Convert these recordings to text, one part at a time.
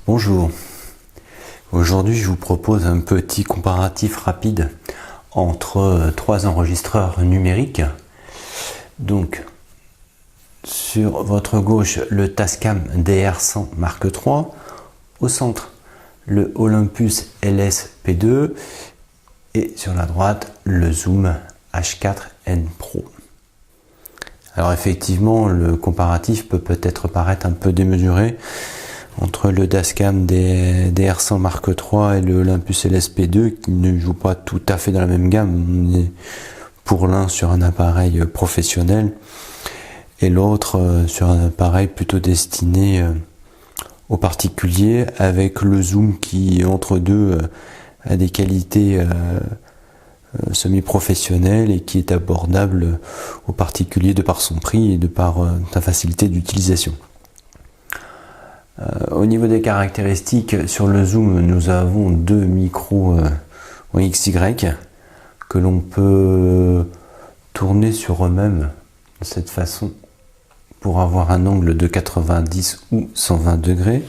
Bonjour, aujourd'hui je vous propose un petit comparatif rapide entre trois enregistreurs numériques. Donc sur votre gauche le Tascam DR100 Mark III, au centre le Olympus LS-P2 et sur la droite le Zoom H4n Pro. Alors effectivement le comparatif peut-être paraître un peu démesuré entre le Tascam DR100 Mark III et le Olympus LS-P2 qui ne jouent pas tout à fait dans la même gamme. On est pour l'un sur un appareil professionnel et l'autre sur un appareil plutôt destiné aux particuliers, avec le zoom qui entre deux a des qualités semi-professionnelles et qui est abordable aux particuliers de par son prix et de par sa facilité d'utilisation. Au niveau des caractéristiques, sur le zoom, nous avons deux micros en XY que l'on peut tourner sur eux-mêmes de cette façon pour avoir un angle de 90 ou 120 degrés.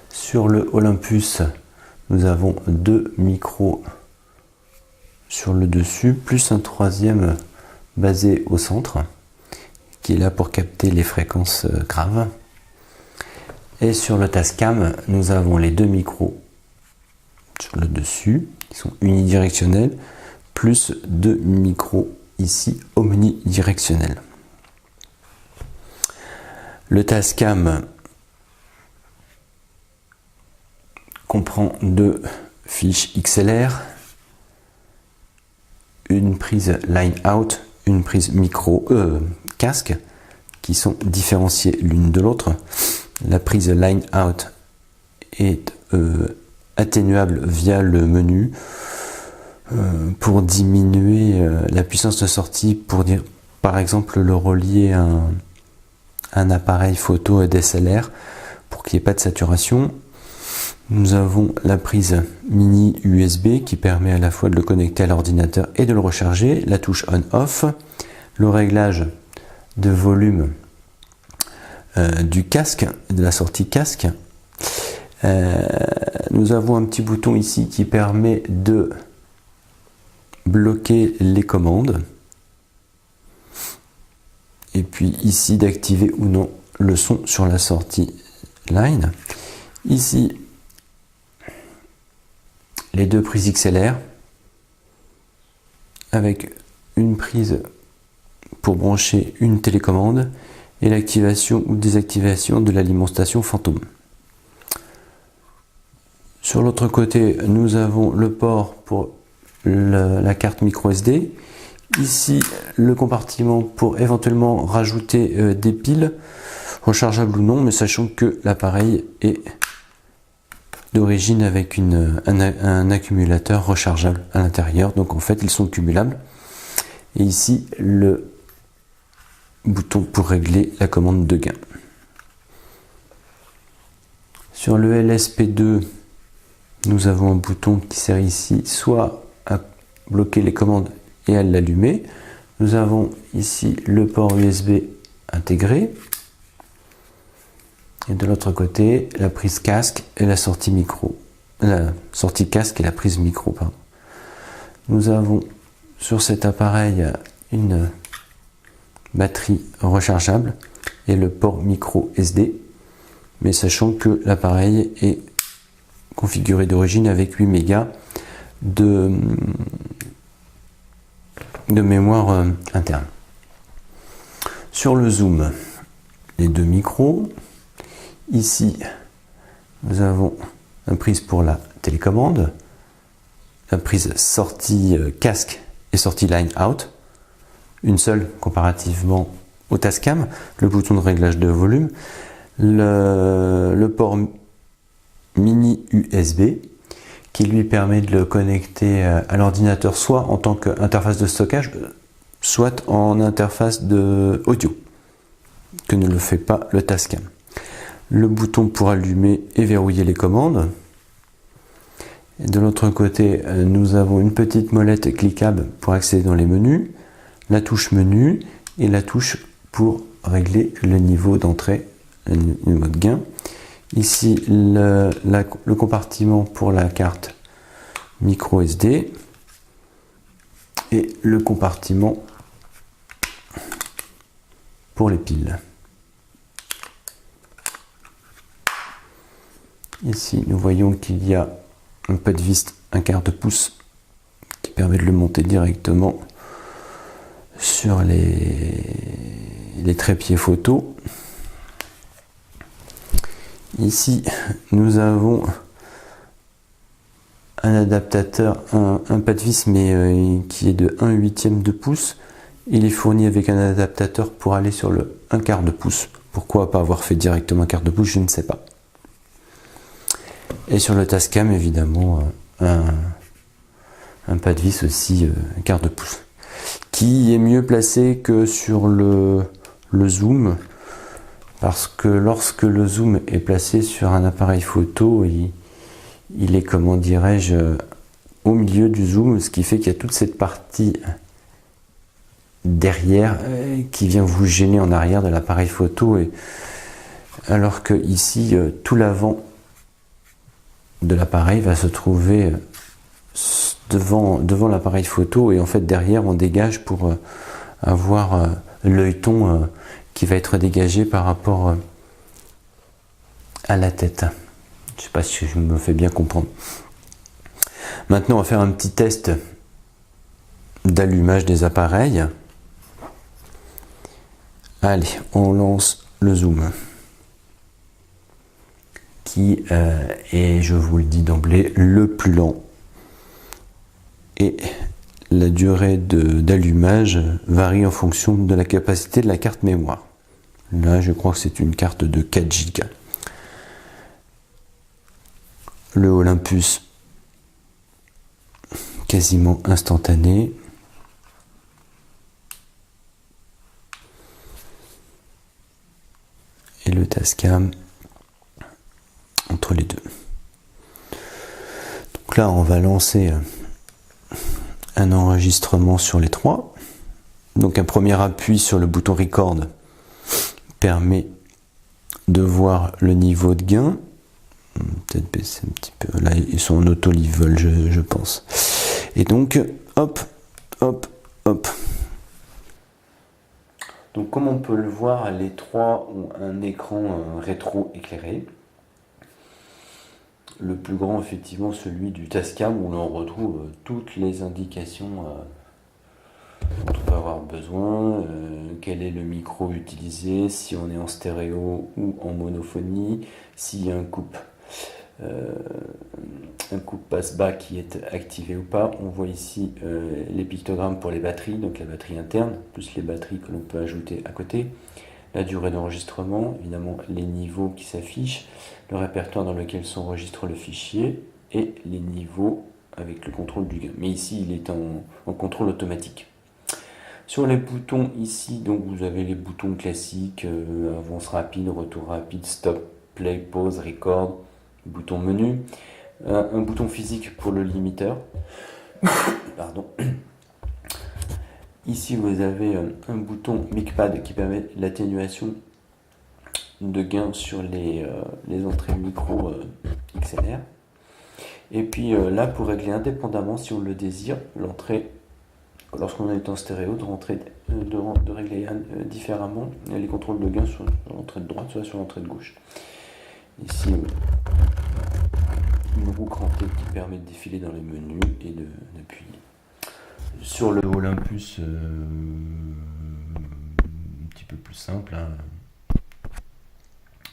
Sur le Olympus, nous avons deux micros sur le dessus, plus un troisième basé au centre, qui est là pour capter les fréquences graves. Et sur le Tascam, nous avons les deux micros sur le dessus, qui sont unidirectionnels, plus deux micros ici omnidirectionnels. Le Tascam comprend deux fiches XLR, une prise line out, une prise micro casque, qui sont différenciées l'une de l'autre. La prise line out est atténuable via le menu pour diminuer la puissance de sortie, pour dire par exemple le relier à un appareil photo DSLR pour qu'il n'y ait pas de saturation. Nous avons la prise mini USB qui permet à la fois de le connecter à l'ordinateur et de le recharger, la touche on-off, le réglage de volume du casque, de la sortie casque. Nous avons un petit bouton ici qui permet de bloquer les commandes et puis ici d'activer ou non le son sur la sortie line. Ici les deux prises XLR avec une prise pour brancher une télécommande et l'activation ou désactivation de l'alimentation fantôme. Sur l'autre côté, nous avons le port pour la carte micro SD. Ici, le compartiment pour éventuellement rajouter des piles, rechargeables ou non, mais sachant que l'appareil est d'origine avec un accumulateur rechargeable à l'intérieur. Donc en fait, ils sont cumulables. Et ici, le bouton pour régler la commande de gain. Sur le LS-P2, nous avons un bouton qui sert ici soit à bloquer les commandes et à l'allumer. Nous avons ici le port USB intégré. Et de l'autre côté, la prise casque et la sortie micro. La sortie casque et la prise micro, pardon. Nous avons sur cet appareil une batterie rechargeable et le port micro SD, mais sachant que l'appareil est configuré d'origine avec 8 mégas de mémoire interne. Sur le zoom, les deux micros. Ici, nous avons une prise pour la télécommande, la prise sortie casque et sortie line out, une seule comparativement au Tascam, le bouton de réglage de volume, le port mini USB qui lui permet de le connecter à l'ordinateur soit en tant qu'interface de stockage, soit en interface de audio, que ne le fait pas le Tascam. Le bouton pour allumer et verrouiller les commandes. Et de l'autre côté, nous avons une petite molette cliquable pour accéder dans les menus, la touche menu et la touche pour régler le niveau d'entrée, le niveau de gain. Ici, le compartiment pour la carte micro SD et le compartiment pour les piles. Ici, nous voyons qu'il y a un peu de vis, un quart de pouce qui permet de le monter directement sur les trépieds photo. Ici, nous avons un adaptateur, un pas de vis, mais qui est de 1/8 de pouce. Il est fourni avec un adaptateur pour aller sur le 1/4 de pouce. Pourquoi pas avoir fait directement 1/4 de pouce, je ne sais pas. Et sur le Tascam, évidemment, un pas de vis aussi 1/4 de pouce, qui est mieux placé que sur le zoom, parce que lorsque le zoom est placé sur un appareil photo, il est, comment dirais-je, au milieu du zoom, ce qui fait qu'il y a toute cette partie derrière qui vient vous gêner en arrière de l'appareil photo, alors que ici tout l'avant de l'appareil va se trouver devant l'appareil photo, et en fait derrière on dégage pour avoir l'œilleton qui va être dégagé par rapport à la tête. Je ne sais pas si je me fais bien comprendre. Maintenant on va faire un petit test d'allumage des appareils. Allez, on lance le zoom, qui est, je vous le dis d'emblée, le plus lent. Et la durée d'allumage varie en fonction de la capacité de la carte mémoire. Là, je crois que c'est une carte de 4 Go. Le Olympus, quasiment instantané. Et le Tascam, entre les deux. Donc là, on va lancer un enregistrement sur les trois. Donc un premier appui sur le bouton Record permet de voir le niveau de gain. Peut-être baisser un petit peu. Là, ils sont en auto-level, je pense. Et donc, hop, hop, hop. Donc comme on peut le voir, les trois ont un écran rétro-éclairé. Le plus grand, effectivement, celui du Tascam, où l'on retrouve toutes les indications dont on peut avoir besoin, quel est le micro utilisé, si on est en stéréo ou en monophonie, s'il y a un coupe passe-bas qui est activé ou pas. On voit ici les pictogrammes pour les batteries, donc la batterie interne, plus les batteries que l'on peut ajouter à côté, la durée d'enregistrement, évidemment les niveaux qui s'affichent, le répertoire dans lequel s'enregistre le fichier et les niveaux avec le contrôle du gain. Mais ici, il est en contrôle automatique. Sur les boutons ici, donc vous avez les boutons classiques, avance rapide, retour rapide, stop, play, pause, record, bouton menu, un bouton physique pour le limiteur. Pardon. Ici, vous avez un bouton micpad qui permet l'atténuation de gain sur les entrées micro XLR. Et puis là, pour régler indépendamment, si on le désire, l'entrée, lorsqu'on est en stéréo, de régler différemment les contrôles de gain sur l'entrée de droite, soit sur l'entrée de gauche. Ici, une roue crantée qui permet de défiler dans les menus et d'appuyer. Sur le Olympus, un petit peu plus simple, hein.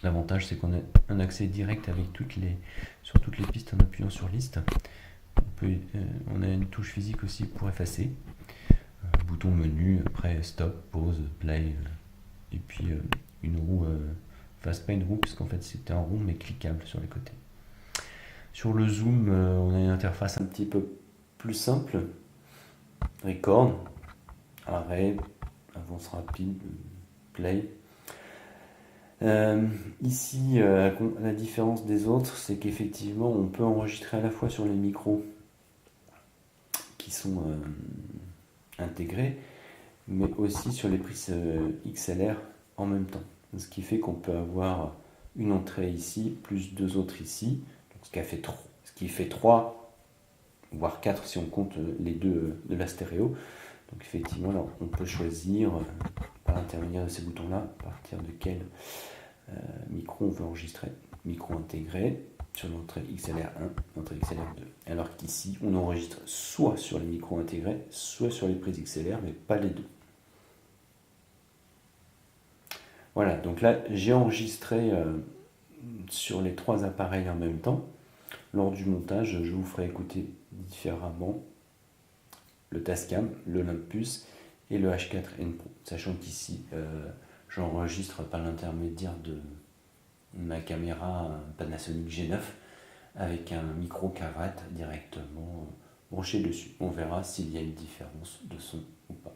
L'avantage, c'est qu'on a un accès direct avec sur toutes les pistes en appuyant sur liste. On a une touche physique aussi pour effacer. Bouton menu, après stop, pause, play, et puis une roue, enfin c'est pas une roue puisqu'en fait c'était un rond mais cliquable sur les côtés. Sur le zoom, on a une interface un petit peu plus simple. Record, arrêt, avance rapide, play. Ici, la différence des autres, c'est qu'effectivement, on peut enregistrer à la fois sur les micros qui sont intégrés, mais aussi sur les prises XLR en même temps. Ce qui fait qu'on peut avoir une entrée ici, plus 2 autres ici, donc ce qui fait 3, voire 4 si on compte les deux de la stéréo. Donc effectivement, là, on peut choisir par l'intermédiaire de ces boutons-là, à partir de quel micro on veut enregistrer. Micro intégré sur l'entrée XLR1, l'entrée XLR2. Alors qu'ici, on enregistre soit sur les micros intégrés, soit sur les prises XLR, mais pas les deux. Voilà, donc là, j'ai enregistré sur les 3 appareils en même temps. Lors du montage, je vous ferai écouter différemment le Tascam, le Olympus et le H4N Pro, sachant qu'ici, j'enregistre par l'intermédiaire de ma caméra Panasonic G9 avec un micro cravate directement branché dessus. On verra s'il y a une différence de son ou pas.